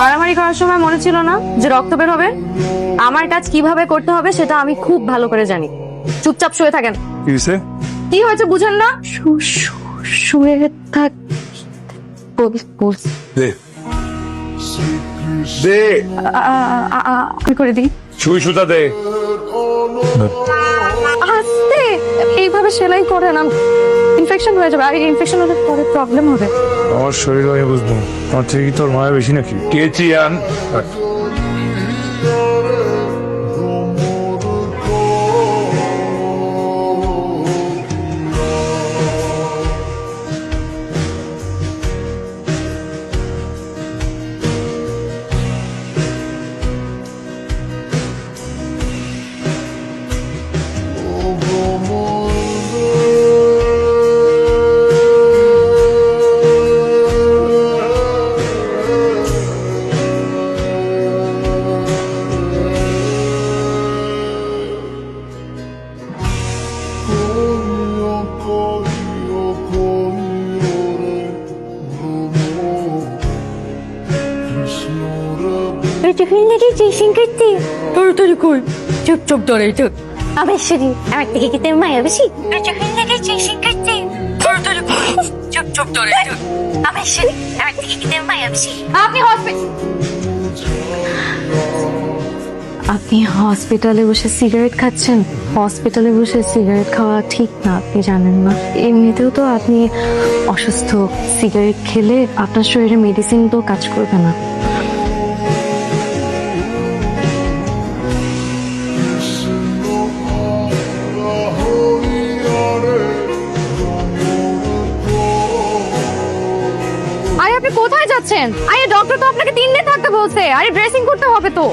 মারামারি করার সময় মনে ছিল না যে রক্ত বের হবে? আমার কাজ কিভাবে করতে হবে সেটা আমি খুব ভালো করে জানি। চুপচাপ শুয়ে থাকেন। কি হয়েছে? কি হয়েছে বুঝেন না? শুয়ে থাক। দে দে আমি করে দিই। সুই সুতা দে। আস্তে, এইভাবে সেলাই করে না, ইনফেকশন হয়ে যাবে। আর ইনফেকশন হলে পরে প্রবলেম হবে। আমার শরীর আমি বুঝবো, আমার থেকে কি তোর মায়া বেশি নাকি? কেচি আন। তাড়াতাড়ি কই, চুপ চুপ ধরে চুপ। আবেশ্বরী আমার থেকে কি তোর মায়া বেশি? তাড়াতাড়ি কই, চুপ চুপ ধরে চুপ। আবেশ্বরী আমার থেকে কি তোর মায়া বেশি? আপনি হসপিটালে বসে সিগারেট খাচ্ছেন। হসপিটালে বসে সিগারেট খাওয়া ঠিক না, আপনি জানেন না? এমনিতেও তো আপনি অসুস্থ, সিগারেট খেলে আপনার শরীরে মেডিসিন তো কাজ করবে না। আরে আপনি কোথায় যাচ্ছেন? আরে ডক্টর তো আপনাকে 3 দিন থাকতে বলছে। আরে ড্রেসিং করতে হবে তো।